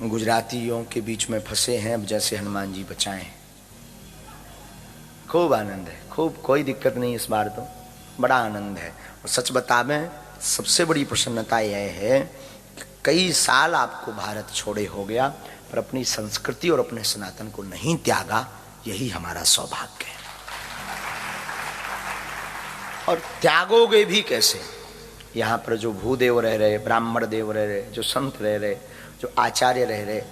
गुजरातियों के बीच में फंसे हैं, अब जैसे हनुमान जी बचाएं। खूब आनंद है, खूब, कोई दिक्कत नहीं इस बार तो बड़ा आनंद है। और सच बतावें सबसे बड़ी प्रसन्नता यह है कि कई साल आपको भारत छोड़े हो गया पर अपनी संस्कृति और अपने सनातन को नहीं त्यागा, यही हमारा सौभाग्य है। और त्यागोगे भी कैसे? यहाँ पर जो भूदेव रह रहे, ब्राह्मण देव रह रहे, जो संत रह रहे, जो आचार्य रह रहे,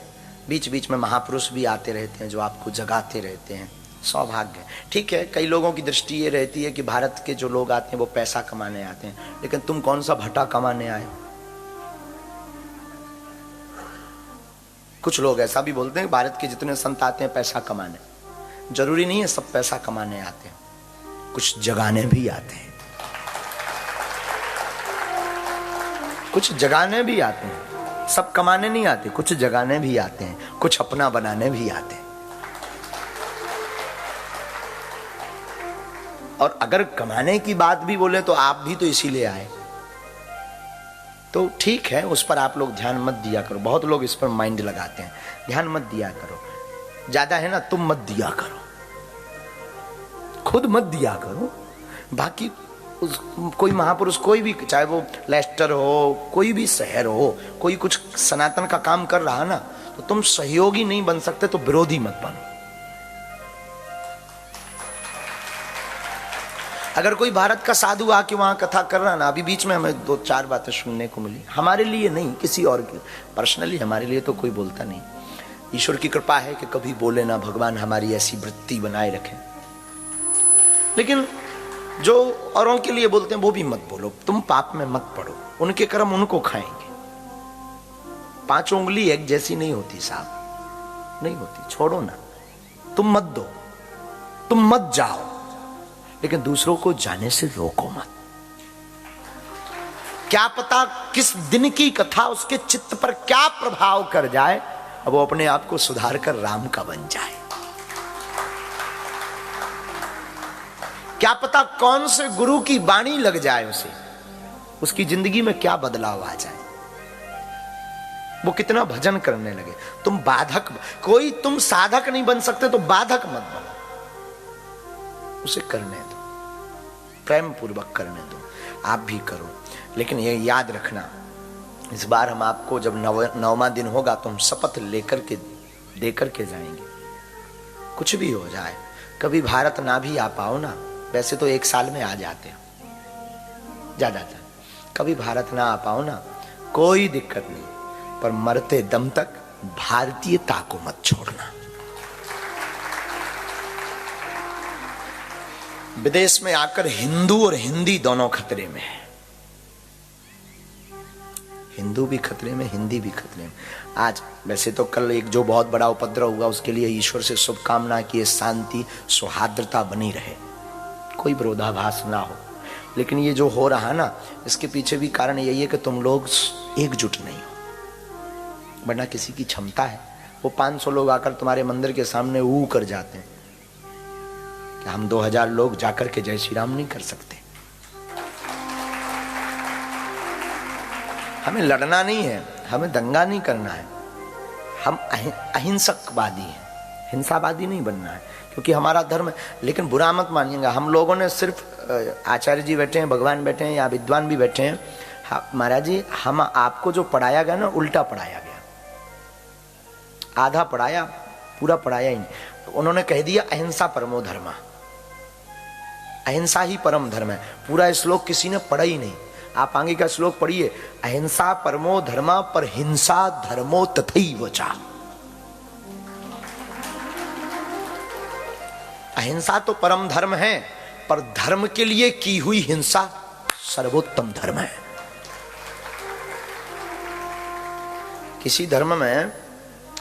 बीच बीच में महापुरुष भी आते रहते हैं जो आपको जगाते रहते हैं, सौभाग्य है। ठीक है, कई लोगों की दृष्टि ये रहती है कि भारत के जो लोग आते हैं वो पैसा कमाने आते हैं, लेकिन तुम कौन सा भट्टा कमाने आए? कुछ लोग ऐसा भी बोलते हैं भारत के जितने संत आते हैं पैसा कमाने। जरूरी नहीं है सब पैसा कमाने आते हैं, कुछ जगाने भी आते हैं, कुछ जगाने भी आते हैं। सब कमाने नहीं आते, कुछ जगाने भी आते हैं, कुछ अपना बनाने भी आते हैं। और अगर कमाने की बात भी बोले तो आप भी तो इसीलिए आए, तो ठीक है, उस पर आप लोग ध्यान मत दिया करो। बहुत लोग इस पर माइंड लगाते हैं, ध्यान मत दिया करो। ज्यादा है ना, तुम मत दिया करो, खुद मत दिया करो। बाकी कोई महापुरुष, कोई भी, चाहे वो लेस्टर हो, कोई भी शहर हो, कोई कुछ सनातन का काम कर रहा ना, तो तुम सहयोगी नहीं बन सकते तो विरोधी मत बनो। अगर कोई भारत का साधु आके वहां कथा कर रहा ना, अभी बीच में हमें 2-4 बातें सुनने को मिली, हमारे लिए नहीं, किसी और की, पर्सनली हमारे लिए तो कोई बोलता नहीं। ईश्वर की कृपा है कि कभी बोले ना, भगवान हमारी ऐसी वृत्ति बनाए रखे। लेकिन जो औरों के लिए बोलते हैं वो भी मत बोलो, तुम पाप में मत पड़ो, उनके कर्म उनको खाएंगे। 5 उंगली एक जैसी नहीं होती साहब, नहीं होती, छोड़ो ना। तुम मत दो, तुम मत जाओ, लेकिन दूसरों को जाने से रोको मत। क्या पता किस दिन की कथा उसके चित्त पर क्या प्रभाव कर जाए, अब वो अपने आप को सुधार कर राम का बन जाए। क्या पता कौन से गुरु की वाणी लग जाए उसे, उसकी जिंदगी में क्या बदलाव आ जाए, वो कितना भजन करने लगे। तुम बाधक, कोई तुम साधक नहीं बन सकते तो बाधक मत बनो, उसे करने दो, प्रेम पूर्वक करने दो। आप भी करो, लेकिन ये याद रखना, इस बार हम आपको जब 9वां दिन होगा तो हम शपथ लेकर के देकर के जाएंगे। कुछ भी हो जाए, कभी भारत ना भी आ पाओ ना, वैसे तो 1 साल में आ जाते हैं ज्यादातर, कभी भारत ना आ पाओ ना, कोई दिक्कत नहीं, पर मरते दम तक भारतीयता को मत छोड़ना। विदेश में आकर हिंदू और हिंदी दोनों खतरे में है, हिंदू भी खतरे में, हिंदी भी खतरे में। आज वैसे तो कल एक जो बहुत बड़ा उपद्रव हुआ उसके लिए ईश्वर से शुभकामना कि शांति सौहार्द्रता बनी रहे, कोई विरोधाभास ना हो। लेकिन ये जो हो रहा ना, इसके पीछे भी कारण यही है कि तुम लोग एकजुट नहीं हो, वरना किसी की क्षमता है, वो 500 लोग आकर तुम्हारे मंदिर के सामने ऊ कर जाते हैं कि हम 2000 लोग जाकर के जय श्री राम नहीं कर सकते। हमें लड़ना नहीं है, हमें दंगा नहीं करना है, हम अहिंसकवादी हैं, हिंसावादी नहीं बनना है, क्योंकि हमारा धर्म। लेकिन बुरा मत मानिएगा, हम लोगों ने सिर्फ आचार्य जी बैठे हैं, भगवान बैठे हैं या विद्वान भी बैठे हैं, महाराज जी हम आपको जो पढ़ाया गया ना उल्टा पढ़ाया गया, आधा पढ़ाया, पूरा पढ़ाया ही नहीं। तो उन्होंने कह दिया अहिंसा परमो धर्म, अहिंसा ही परम धर्म है। पूरा श्लोक किसी ने पढ़ा ही नहीं, आप आगे का श्लोक पढ़िए, अहिंसा परमो धर्म पर हिंसा धर्मो तथैव च। अहिंसा तो परम धर्म है, पर धर्म के लिए की हुई हिंसा सर्वोत्तम धर्म है। किसी धर्म में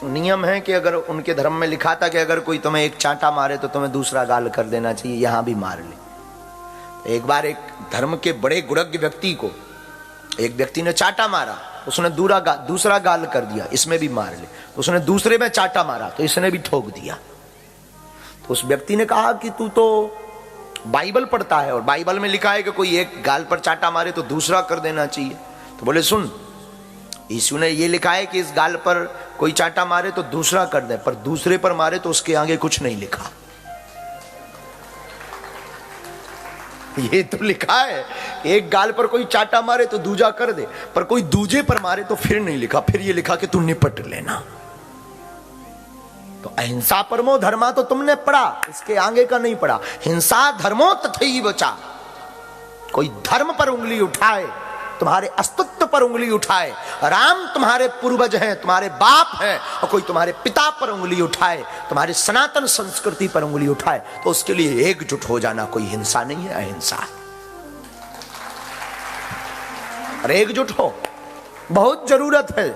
नियम है कि अगर उनके धर्म में लिखा था कि अगर कोई तुम्हें एक चांटा मारे तो तुम्हें दूसरा गाल कर देना चाहिए, यहां भी मार ले। एक बार एक धर्म के बड़े गुणज्ञ व्यक्ति को एक व्यक्ति ने चांटा मारा, उसने दूसरा गाल कर दिया, इसमें भी मार ले। उसने दूसरे में चांटा मारा तो इसने भी ठोक दिया। तो उस व्यक्ति ने कहा कि तू तो बाइबल पढ़ता है और बाइबल में लिखा है कि कोई एक गाल पर चांटा मारे तो दूसरा कर देना चाहिए। तो बोले सुन, यीशु ने ये लिखा है कि इस गाल पर कोई चांटा मारे तो दूसरा कर दे, पर दूसरे पर मारे तो उसके आगे कुछ नहीं लिखा। ये तो लिखा है एक गाल पर कोई चांटा मारे तो दूजा कर दे, पर कोई दूजे पर मारे तो फिर नहीं लिखा। फिर ये लिखा कि तू निपट लेना। तो अहिंसा परमो धर्मा तो तुमने पढ़ा, इसके आगे का नहीं पढ़ा। हिंसा धर्मो तथैव चा। कोई धर्म पर उंगली उठाए, तुम्हारे अस्तित्व पर उंगली उठाए, राम तुम्हारे पूर्वज हैं, तुम्हारे बाप हैं, और कोई तुम्हारे पिता पर उंगली उठाए, तुम्हारी सनातन संस्कृति पर उंगली उठाए, तो उसके लिए एकजुट हो जाना कोई हिंसा नहीं है, अहिंसा है। अरे एकजुट हो, बहुत जरूरत है।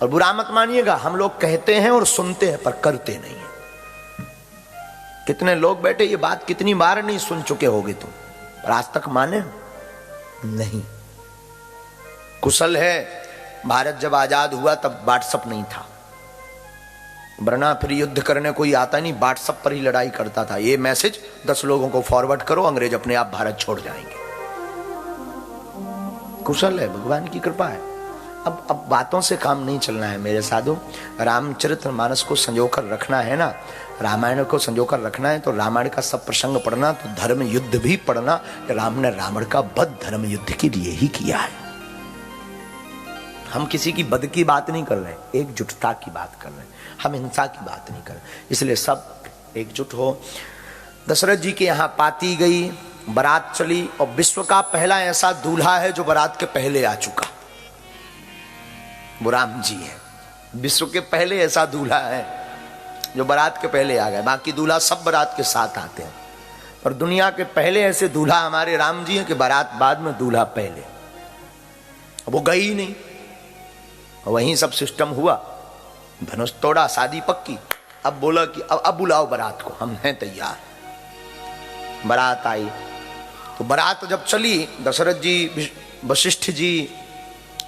और बुरा मत मानिएगा, हम लोग कहते हैं और सुनते हैं पर करते नहीं है। कितने लोग बैठे, ये बात कितनी बार नहीं सुन चुके होगे तुम, पर आज तक माने नहीं। कुशल है भारत जब आजाद हुआ तब व्हाट्सएप नहीं था, वरना फिर युद्ध करने कोई आता नहीं, व्हाट्सएप पर ही लड़ाई करता था। ये मैसेज 10 लोगों को फॉरवर्ड करो, अंग्रेज अपने आप भारत छोड़ जाएंगे। कुशल है, भगवान की कृपा है। अब बातों से काम नहीं चलना है मेरे साधु। रामचरितमानस को संजोकर रखना है ना, रामायण को संजोकर रखना है, तो रामायण का सब प्रसंग पढ़ना, तो धर्म युद्ध भी पढ़ना। राम ने रावण का वध धर्म युद्ध के लिए ही किया है। हम किसी की वध की बात नहीं कर रहे, एकजुटता की बात कर रहे हैं, हम हिंसा की बात नहीं कर रहे। इसलिए सब एकजुट हो। दशरथ जी के यहाँ पाती गई, बारात चली, और विश्व का पहला ऐसा दूल्हा है जो बारात के पहले आ चुका, वो राम जी है। विश्व के पहले ऐसा दूल्हा है जो बारात के पहले आ गए। बाकी दूल्हा सब बारात के साथ आते हैं, पर दुनिया के पहले ऐसे दूल्हा हमारे राम जी हैं कि बारात बाद में दूल्हा पहले। वो गई ही नहीं, वहीं सब सिस्टम हुआ, धनुष तोड़ा, शादी पक्की। अब बोला कि अब बुलाओ बारात को, हम हैं तैयार। बारात आई, तो बारात जब चली, दशरथ जी वशिष्ठ जी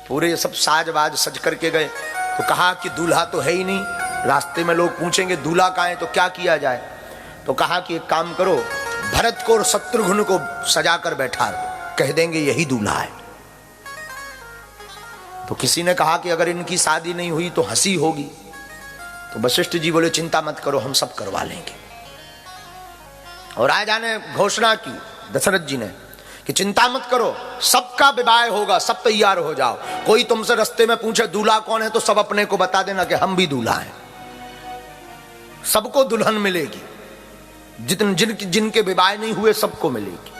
पूरे सब साजबाज सज करके गए, तो कहा कि दूल्हा तो है ही नहीं। रास्ते में लोग पूछेंगे दूल्हा कहाँ है, तो क्या किया जाए? तो कहा कि एक काम करो, भरत को और शत्रुघ्न को सजा कर बैठा दो, कह देंगे यही दूल्हा है। तो किसी ने कहा कि अगर इनकी शादी नहीं हुई तो हंसी होगी। तो वशिष्ठ जी बोले चिंता मत करो, हम सब करवा लेंगे। और राजा ने घोषणा की, दशरथ जी ने, कि चिंता मत करो, सबका विवाह होगा, सब तैयार हो जाओ। कोई तुमसे रास्ते में पूछे दूल्हा कौन है, तो सब अपने को बता देना कि हम भी दूल्हा हैं। सबको दुल्हन मिलेगी, जिनके विवाह नहीं हुए सबको मिलेगी।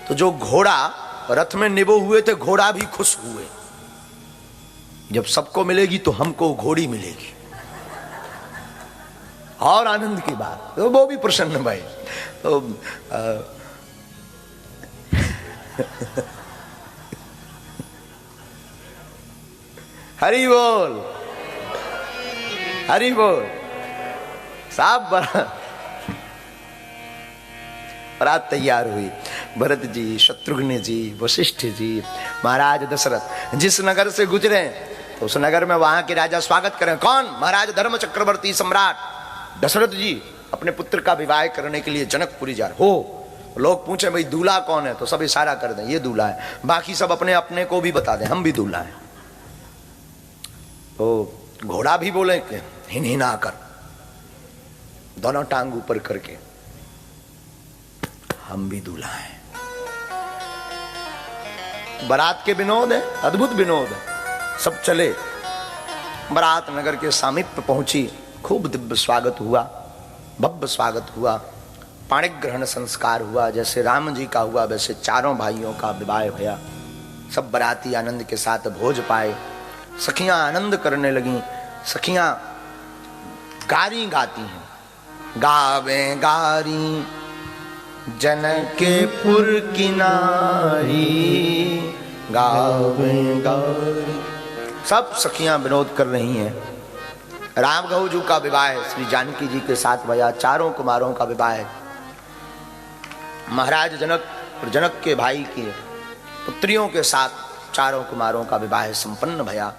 तो जो घोड़ा रथ में निबो हुए थे, घोड़ा भी खुश हुए, जब सबको मिलेगी तो हमको घोड़ी मिलेगी। और आनंद की बात, तो वो भी प्रसन्न भाई। तो हरि बोल, हरि बोल। साहब बारात तैयार हुई, भरत जी, शत्रुघ्न जी, वशिष्ठ जी, महाराज दशरथ जिस नगर से गुजरे तो उस नगर में वहां के राजा स्वागत करें। कौन? महाराज धर्म चक्रवर्ती सम्राट दशरथ जी अपने पुत्र का विवाह करने के लिए जनकपुरी जा रहे हो। लोग पूछे भाई दूल्हा कौन है, तो सब इशारा कर दें ये दूल्हा है, बाकी सब अपने अपने को भी बता दें हम भी दूल्हा है। तो घोड़ा भी बोले कि हिनहिना कर, दोनों टांग ऊपर करके, हम भी दूल्हा हैं। बारात के विनोद है, अद्भुत विनोद है। सब चले, बारात नगर के सामीप्य पहुंची, खूब दिव्य स्वागत हुआ, भव्य स्वागत हुआ, पाणिक ग्रहण संस्कार हुआ। जैसे राम जी का हुआ वैसे चारों भाइयों का विवाह हुआ। सब बाराती आनंद के साथ भोज पाए, सखियां आनंद करने लगी। सखियां गारी गाती हैं, गावे गारी जनकपुर की नारी, गावे गारी। सब सखियां विनोद कर रही हैं। राम गहुजू का विवाह श्री जानकी जी के साथ भया, चारों कुमारों का विवाह महाराज जनक और जनक के भाई की पुत्रियों के साथ चारों कुमारों का विवाह संपन्न भया।